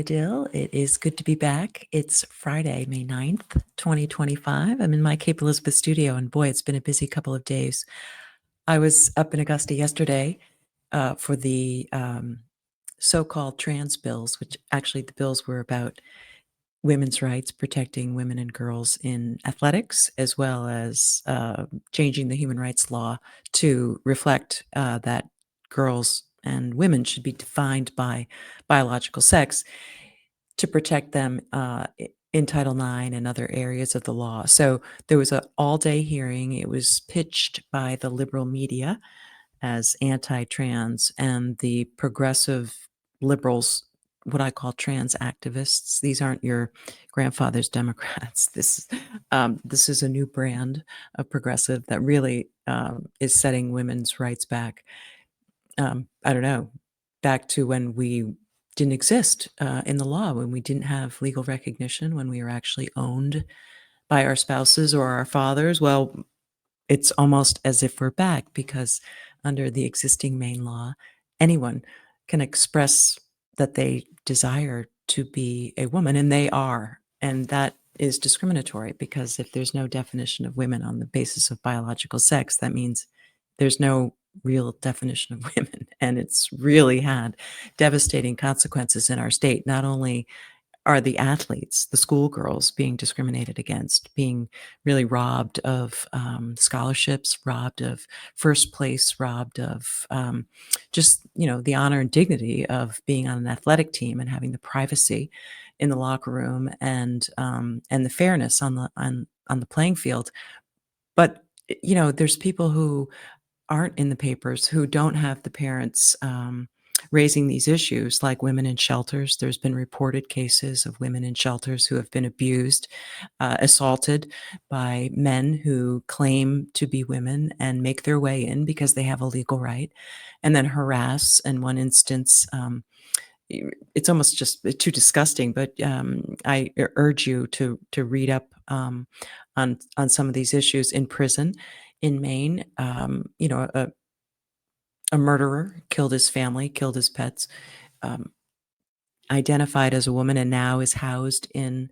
you, Dill? It is good to be back. It's Friday, May 9th, 2025. I'm in my Cape Elizabeth studio, and boy, it's been a busy couple of days. I was up in Augusta yesterday for the so-called trans bills, which actually the bills were about women's rights, protecting women and girls in athletics, as well as changing the human rights law to reflect that girls and women should be defined by biological sex to protect them in Title IX and other areas of the law. So there was an all-day hearing. It was pitched by the liberal media as anti-trans, and the progressive liberals, what I call trans activists. These aren't your grandfather's Democrats. This is a new brand of progressive that really is setting women's rights back. I don't know, back to when we didn't exist in the law, when we didn't have legal recognition, when we were actually owned by our spouses or our fathers. Well, it's almost as if we're back, because under the existing Maine law, anyone can express that they desire to be a woman, and they are. And that is discriminatory, because if there's no definition of women on the basis of biological sex, that means there's no real definition of women. And it's really had devastating consequences in our state. Not only are the athletes, the schoolgirls, being discriminated against, being really robbed of scholarships, robbed of first place, robbed of just, the honor and dignity of being on an athletic team and having the privacy in the locker room, and the fairness on the playing field. But there's people who aren't in the papers, who don't have the parents raising these issues, like women in shelters. There's been reported cases of women in shelters who have been abused, assaulted by men who claim to be women and make their way in because they have a legal right, and then harass. In one instance, it's almost just too disgusting, but I urge you to read up on some of these issues. In prison in Maine, a murderer killed his family, killed his pets, um, identified as a woman, and now is housed in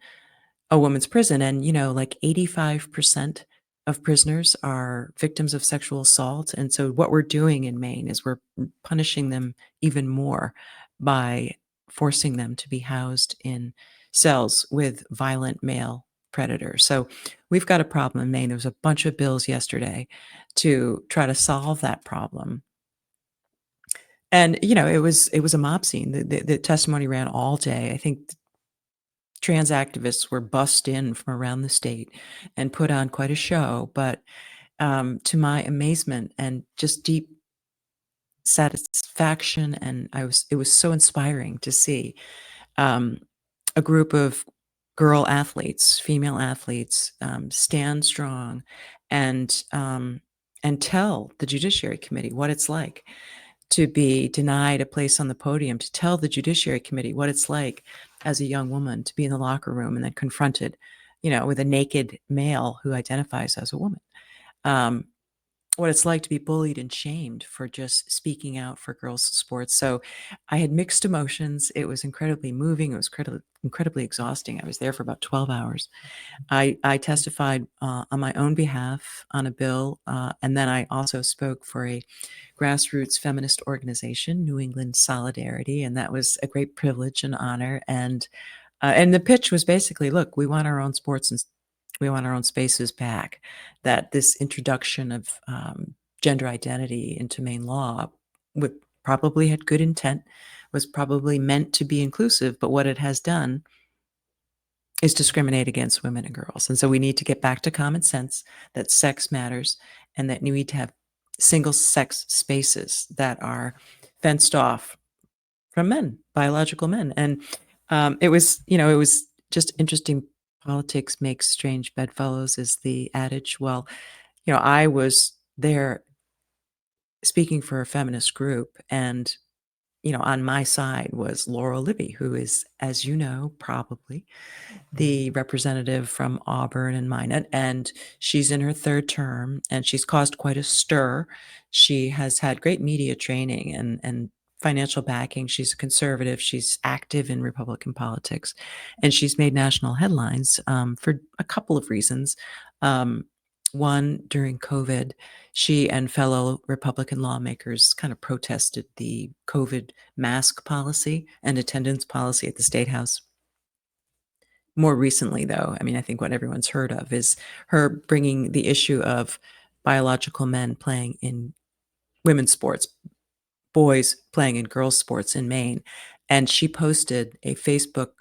a woman's prison. And, like 85% of prisoners are victims of sexual assault. And so what we're doing in Maine is we're punishing them even more by forcing them to be housed in cells with violent male predators. So we've got a problem in Maine. There was a bunch of bills yesterday to try to solve that problem. And, it was a mob scene. The testimony ran all day. I think trans activists were bussed in from around the state and put on quite a show. But to my amazement and just deep satisfaction, and it was so inspiring to see a group of girl athletes, female athletes, stand strong and tell the Judiciary Committee what it's like to be denied a place on the podium, to tell the Judiciary Committee what it's like as a young woman to be in the locker room and then confronted, with a naked male who identifies as a woman. What it's like to be bullied and shamed for just speaking out for girls' sports. So I had mixed emotions. It was incredibly moving. It was incredibly exhausting. I was there for about 12 hours. I testified on my own behalf on a bill, and then I also spoke for a grassroots feminist organization, New England Solidarity, and that was a great privilege and honor. And the pitch was basically, look, we want our own sports and we want our own spaces back. That this introduction of gender identity into Maine law would probably had good intent, was probably meant to be inclusive, but what it has done is discriminate against women and girls. And so we need to get back to common sense, that sex matters, and that you need to have single sex spaces that are fenced off from men, biological men. And it was just interesting. Politics makes strange bedfellows, is the adage. Well, I was there speaking for a feminist group, and on my side was Laurel Libby, who is, as you know, probably the representative from Auburn and Minot, and she's in her third term, and she's caused quite a stir. She has had great media training and financial backing. She's a conservative. She's active in Republican politics, and she's made national headlines for a couple of reasons. Um, One, during COVID, she and fellow Republican lawmakers kind of protested the COVID mask policy and attendance policy at the State House. More recently, though, I mean, I think what everyone's heard of is her bringing the issue of biological men playing in women's sports, boys playing in girls' sports in Maine. And she posted a Facebook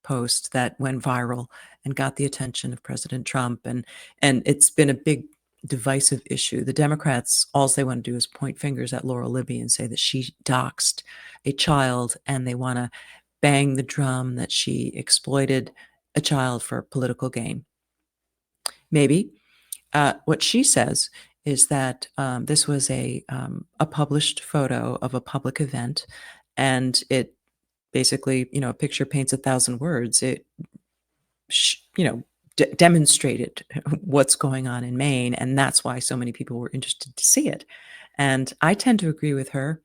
post that went viral and got the attention of President Trump. And it's been a big divisive issue. The Democrats, all they want to do is point fingers at Laurel Libby and say that she doxed a child, and they want to bang the drum that she exploited a child for political gain. Maybe. What she says is that this was a published photo of a public event, and it basically, a picture paints 1,000 words. It, demonstrated what's going on in Maine, and that's why so many people were interested to see it. And I tend to agree with her.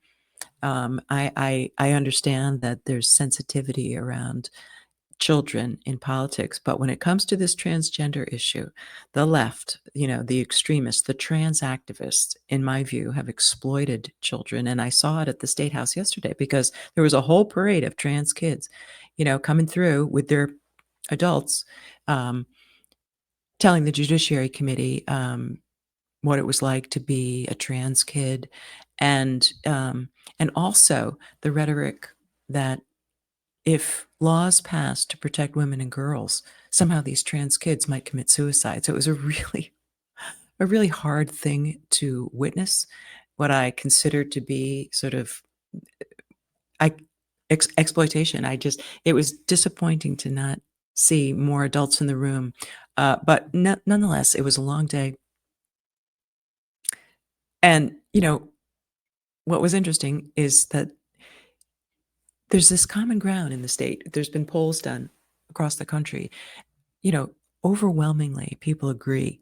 I understand that there's sensitivity around children in politics, but when it comes to this transgender issue, the left, the extremists, the trans activists, in my view, have exploited children. And I saw it at the State House yesterday because there was a whole parade of trans kids, coming through with their adults, um, telling the Judiciary Committee what it was like to be a trans kid, and also the rhetoric that if laws passed to protect women and girls, somehow these trans kids might commit suicide. So it was a really hard thing to witness. What I considered to be sort of I exploitation. It was disappointing to not see more adults in the room. But nonetheless, it was a long day. And what was interesting is that there's this common ground in the state. There's been polls done across the country. You know, Overwhelmingly, people agree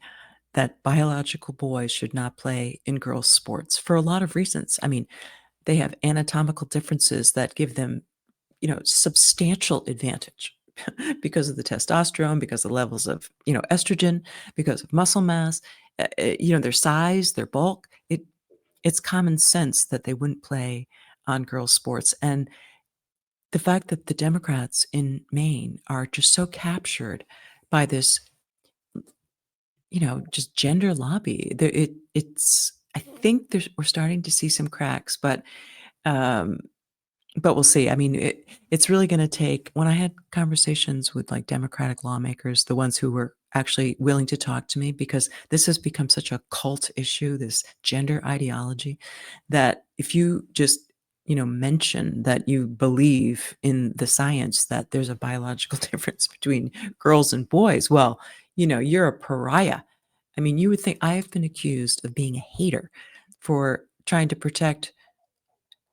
that biological boys should not play in girls' sports for a lot of reasons. I mean, they have anatomical differences that give them, substantial advantage because of the testosterone, because of the levels of, estrogen, because of muscle mass, their size, their bulk. It's common sense that they wouldn't play on girls' sports. And the fact that the Democrats in Maine are just so captured by this, just gender lobby. I think we're starting to see some cracks, um, but we'll see. I mean, it's really going to take. When I had conversations with like Democratic lawmakers, the ones who were actually willing to talk to me, because this has become such a cult issue, this gender ideology, that if you just mention that you believe in the science that there's a biological difference between girls and boys, well, you're a pariah. I mean, you would think I have been accused of being a hater for trying to protect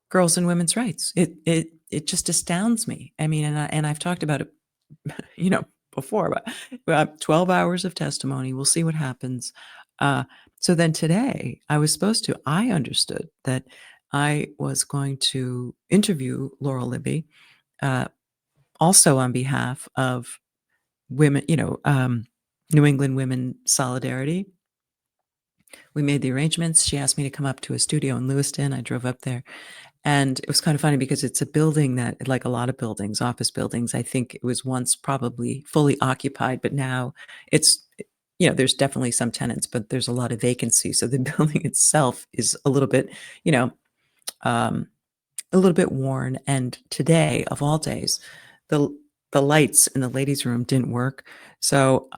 girls and women's rights. It just astounds me. I mean, I've talked about it, you know, before, but 12 hours of testimony. We'll see what happens. Uh, so then today, I understood that I was going to interview Laurel Libby, uh, also on behalf of women, New England Women Solidarity. We made the arrangements. She asked me to come up to a studio in Lewiston. I drove up there. And it was kind of funny because it's a building that, like a lot of buildings, office buildings, I think it was once probably fully occupied, but now it's, there's definitely some tenants, but there's a lot of vacancy. So the building itself is a little bit, you know, um, a little bit worn. And today, of all days, the the lights in the ladies' room didn't work. So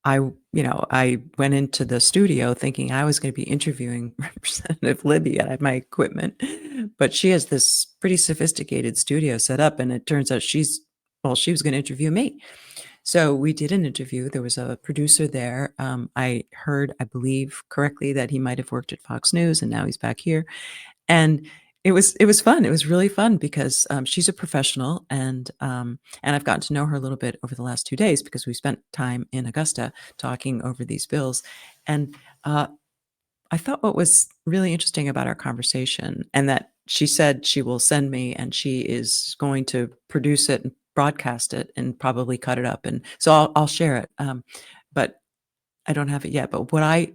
I went into the studio thinking I was gonna be interviewing Representative Libby. I had my equipment, but she has this pretty sophisticated studio set up, and it turns out she was gonna interview me. So we did an interview. There was a producer there. I heard, I believe correctly, that he might have worked at Fox News, and now he's back here. And it was fun. It was really fun because, she's a professional, and I've gotten to know her a little bit over the last 2 days because we spent time in Augusta talking over these bills. And, I thought what was really interesting about our conversation, and that she said she will send me, and she is going to produce it and broadcast it and probably cut it up, and so I'll share it, but I don't have it yet. But what I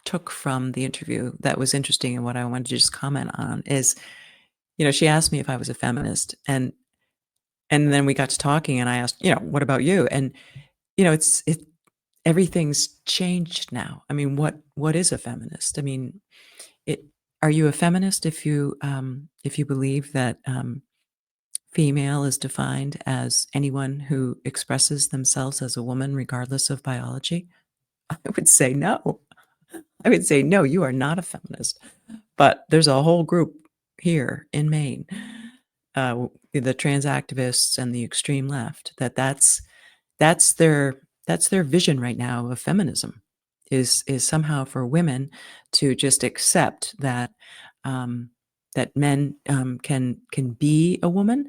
took from the interview that was interesting and what I wanted to just comment on is, she asked me if I was a feminist, and then we got to talking, and I asked, "What about you?" And, it's everything's changed now. I mean, what is a feminist? I mean, it are you a feminist if you believe that, female is defined as anyone who expresses themselves as a woman regardless of biology? I would say no. I would say, "No, you are not a feminist." But there's a whole group here in Maine, the trans activists and the extreme left, that's their vision right now of feminism, is somehow for women to just accept that, that men, can be a woman,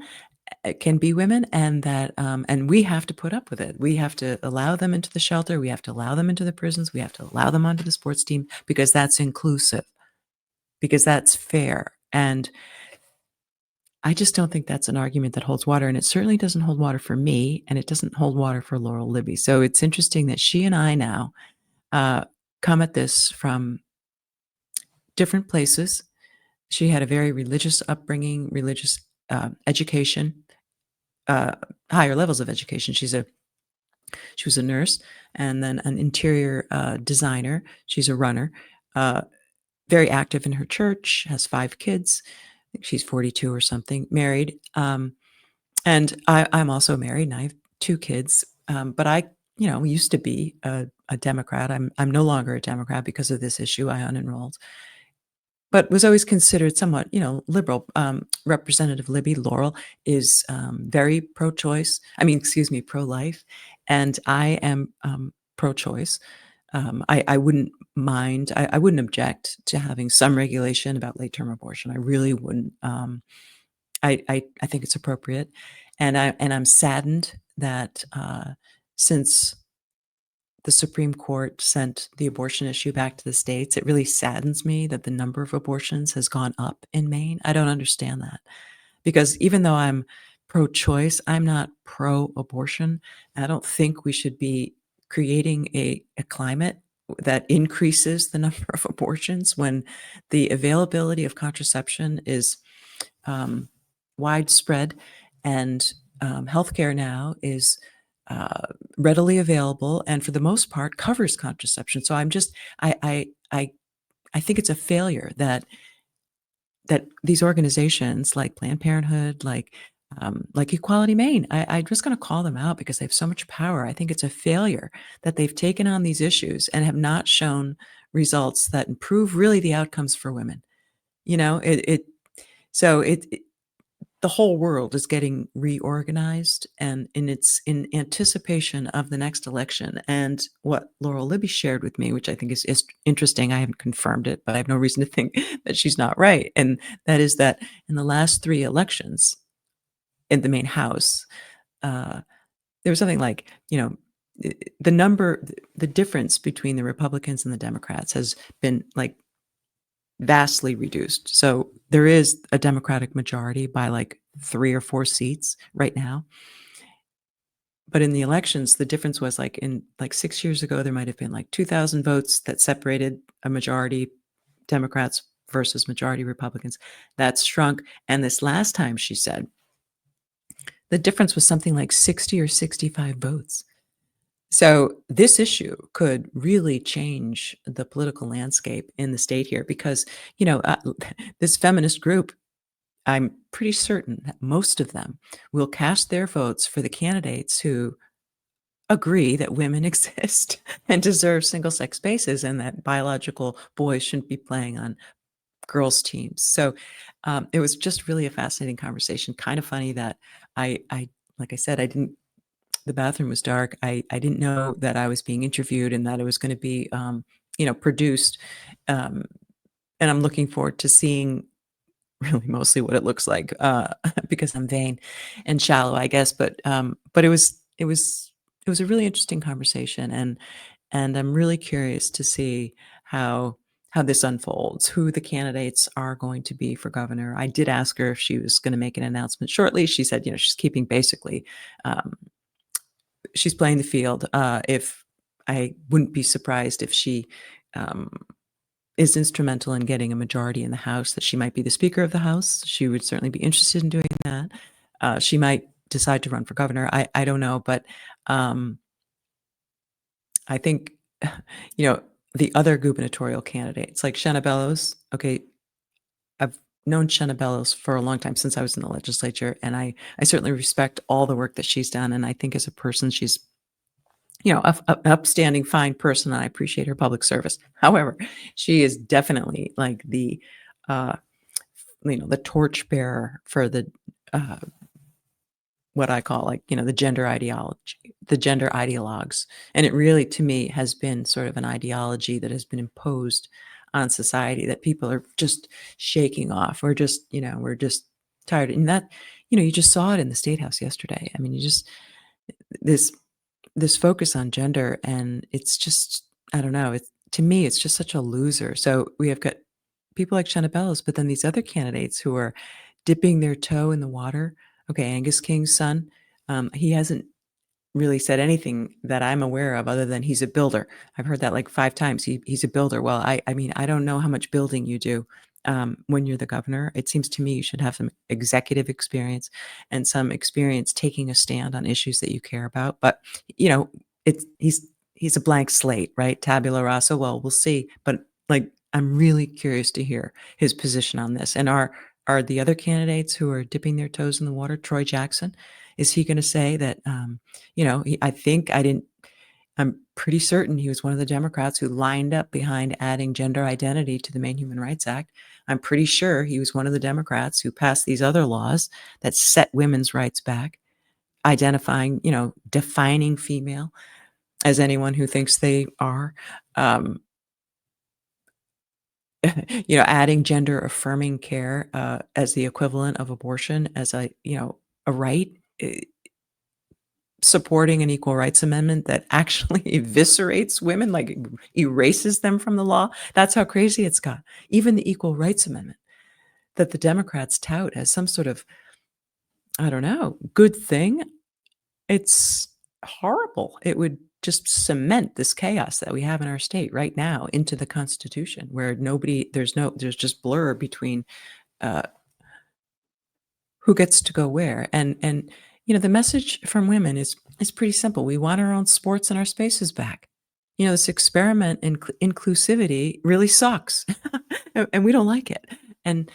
can be women, and that, and we have to put up with it. We have to allow them into the shelter, we have to allow them into the prisons, we have to allow them onto the sports team because that's inclusive, because that's fair, and I just don't think that's an argument that holds water, and it certainly doesn't hold water for me, and it doesn't hold water for Laurel Libby. So it's interesting that she and I now, uh, come at this from different places. She had a very religious upbringing, religious, education, uh, higher levels of education. She was a nurse and then an interior, designer. She's a runner, uh, very active in her church, has 5 kids. I think she's 42 or something, married, and I'm also married, and I have 2 kids, but I, used to be a Democrat. I'm no longer a Democrat because of this issue. I unenrolled, but was always considered somewhat, liberal. Representative Libby Laurel is, very pro-choice. I mean, excuse me, pro-life, and I am, pro-choice. I wouldn't mind. I wouldn't object to having some regulation about late-term abortion. I really wouldn't. I think it's appropriate, and I'm saddened that, since the Supreme Court sent the abortion issue back to the states, it really saddens me that the number of abortions has gone up in Maine. I don't understand that, because even though I'm pro-choice, I'm not pro-abortion. I don't think we should be creating a climate that increases the number of abortions when the availability of contraception is, um, widespread, and, healthcare now is, readily available and for the most part covers contraception. So I'm just I I think it's a failure that these organizations like Planned Parenthood, like Equality Maine, I'm just going to call them out because they have so much power. I think it's a failure that they've taken on these issues and have not shown results that improve really the outcomes for women. You know, it so it the whole world is getting reorganized, and it's in anticipation of the next election. And what Laurel Libby shared with me, which I think is interesting, I haven't confirmed it, but I have no reason to think that she's not right. And that is that in the last 3 elections in the main house, uh, there was something like, the number, the difference between the Republicans and the Democrats has been like vastly reduced. So there is a Democratic majority by like 3 or 4 seats right now. But in the elections, the difference was like in like 6 years ago, there might have been like 2,000 votes that separated a majority Democrats versus majority Republicans. That's shrunk. And this last time, she said, the difference was something like 60 or 65 votes. So this issue could really change the political landscape in the state here because, this feminist group, I'm pretty certain that most of them will cast their votes for the candidates who agree that women exist and deserve single sex spaces and that biological boys shouldn't be playing on girls' teams. So it was just really a fascinating conversation. Kind of funny that like I said, I didn't. The bathroom was dark. I didn't know that I was being interviewed and that it was going to be, produced. Um, and I'm looking forward to seeing really mostly what it looks like, because I'm vain and shallow, I guess, but it was a really interesting conversation, and I'm really curious to see how how this unfolds, who the candidates are going to be for governor. I did ask her if she was going to make an announcement shortly. She said, she's keeping basically, um, she's playing the field. If I wouldn't be surprised if she um, is instrumental in getting a majority in the House, that she might be the Speaker of the House. She would certainly be interested in doing that. She might decide to run for governor. I don't know, but um, I think, the other gubernatorial candidates like Shenna Bellows. Okay, I've known Shenna Bellows for a long time, since I was in the legislature, and I certainly respect all the work that she's done, and I think as a person, she's, an upstanding, fine person, and I appreciate her public service. However, she is definitely like uh, the torchbearer for uh, what I call, like, the gender ideology, the gender ideologues. And it really, to me, has been sort of an ideology that has been imposed on society that people are just shaking off. We're just tired. And that, you just saw it in the State House yesterday. I mean, this, this focus on gender, and it's just, I don't know, it's, to me, it's just such a loser. So we have got people like Shenna Bellows, but then these other candidates who are dipping their toe in the water. Okay, Angus King's son, he hasn't really said anything that I'm aware of other than he's a builder. I've heard that like 5 times. He's a builder. Well, I mean, I don't know how much building you do, when you're the governor. It seems to me you should have some executive experience and some experience taking a stand on issues that you care about. But, you know, it's he's a blank slate, right? Tabula rasa. Well, we'll see. But, like, I'm really curious to hear his position on this. And are the other candidates who are dipping their toes in the water, Troy Jackson, is he going to say that, I think I'm pretty certain he was one of the Democrats who lined up behind adding gender identity to the Maine Human Rights Act. I'm pretty sure he was one of the Democrats who passed these other laws that set women's rights back, identifying, defining female as anyone who thinks they are. Um, Adding gender affirming care as the equivalent of abortion as a right. Supporting an equal rights amendment that actually eviscerates women, like erases them from the law. That's how crazy it's got. Even the equal rights amendment that the Democrats tout as some sort of, I don't know, good thing. It's horrible. It would just cement this chaos that we have in our state right now into the Constitution, where there's just blur between uh, who gets to go where. And the message from women is pretty simple. We want our own sports and our spaces back. This experiment in inclusivity really sucks, and we don't like it. And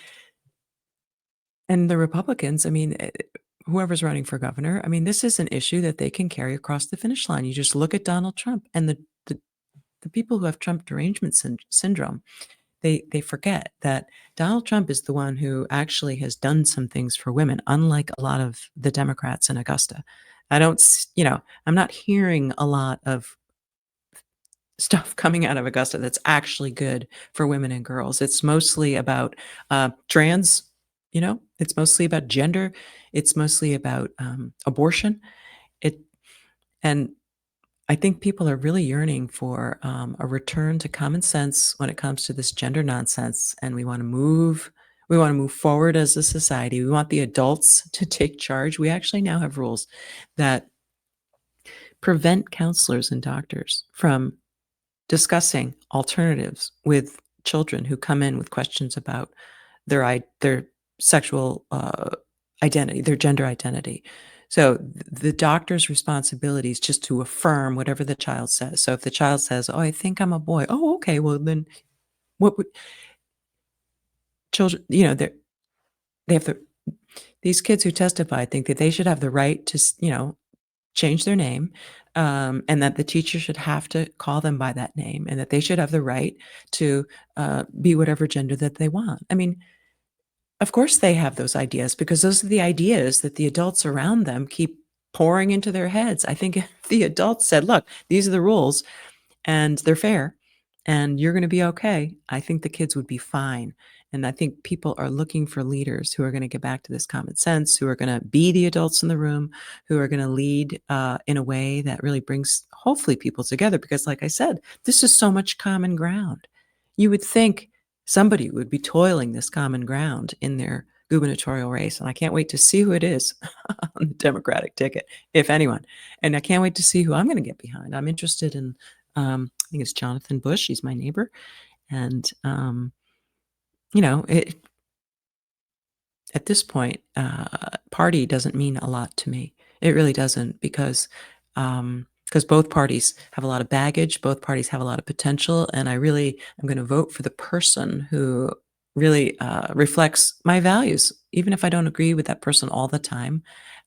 the Republicans, I mean, whoever's running for governor, I mean, this is an issue that they can carry across the finish line. You just look at Donald Trump and the people who have Trump derangement syndrome. They forget that Donald Trump is the one who actually has done some things for women, unlike a lot of the Democrats in Augusta. I don't, I'm not hearing a lot of stuff coming out of Augusta that's actually good for women and girls. It's mostly about trans, it's mostly about gender, it's mostly about abortion. It and I think people are really yearning for a return to common sense when it comes to this gender nonsense, and we want to move. We want to move forward as a society. We want the adults to take charge. We actually now have rules that prevent counselors and doctors from discussing alternatives with children who come in with questions about their sexual identity, their gender identity. So the doctor's responsibility is just to affirm whatever the child says. So if the child says, "Oh, I think I'm a boy," oh, okay, well then, what would children? They have the these kids who testify think that they should have the right to change their name, and that the teacher should have to call them by that name, and that they should have the right to be whatever gender that they want. I mean, of course they have those ideas because those are the ideas that the adults around them keep pouring into their heads. I think if the adults said, "Look, these are the rules and they're fair and you're going to be okay," I think the kids would be fine. And I think people are looking for leaders who are going to get back to this common sense, who are going to be the adults in the room, who are going to lead in a way that really brings hopefully people together. Because, like I said, this is so much common ground. You would think somebody would be toiling this common ground in their gubernatorial race, and I can't wait to see who it is on the Democratic ticket, if anyone. And I can't wait to see who I'm going to get behind. I'm interested in, I think it's Jonathan Bush. He's my neighbor, and it, at this point, party doesn't mean a lot to me. It really doesn't because both parties have a lot of baggage, both parties have a lot of potential, and I really am going to vote for the person who really reflects my values, even if I don't agree with that person all the time.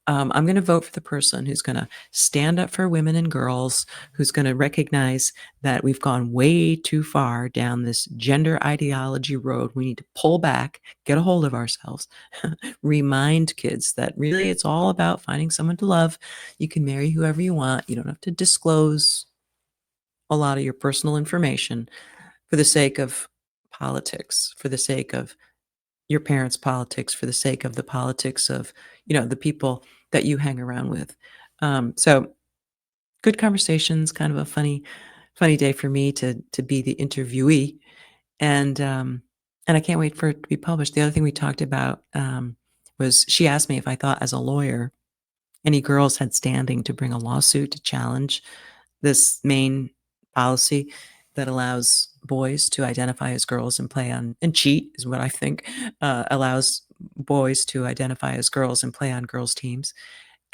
I'm going to vote for the person who's going to stand up for women and girls, who's going to recognize that we've gone way too far down this gender ideology road. We need to pull back, get a hold of ourselves, remind kids that really it's all about finding someone to love. You can marry whoever you want. You don't have to disclose a lot of your personal information for the sake of politics, for the sake of your parents' politics, for the sake of the politics of, the people that you hang around with. So good conversations, kind of a funny day for me to be the interviewee. And I can't wait for it to be published. The other thing we talked about was she asked me if I thought as a lawyer any girls had standing to bring a lawsuit to challenge this Maine policy that allows boys to identify as girls and play on and cheat is what I think allows boys to identify as girls and play on girls teams.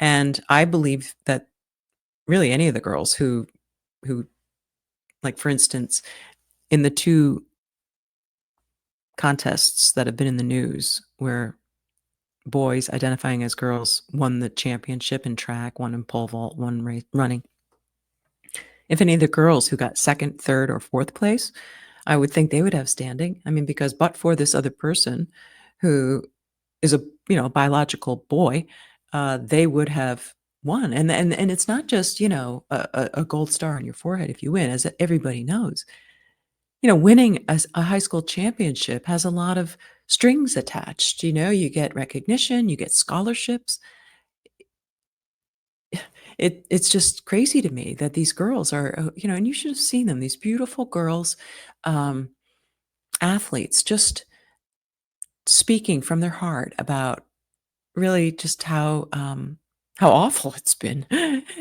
And I believe that really any of the girls who like for instance in the two contests that have been in the news where boys identifying as girls won the championship in track, one in pole vault, one running. If any of the girls who got second, third, or fourth place, I would think they would have standing. I mean, because but for this other person who is a biological boy, they would have won. And it's not just a gold star on your forehead if you win, as everybody knows. Winning a high school championship has a lot of strings attached. You get recognition, you get scholarships. It's just crazy to me that these girls are, and you should have seen them, these beautiful girls, um, athletes, just speaking from their heart about really just how awful it's been.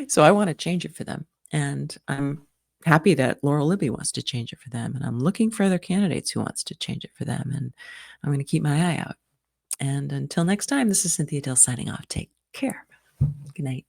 So I want to change it for them, and I'm happy that Laurel Libby wants to change it for them, and I'm looking for other candidates who wants to change it for them, and I'm going to keep my eye out. And until next time, this is Cynthia Dill signing off. Take care. Good night.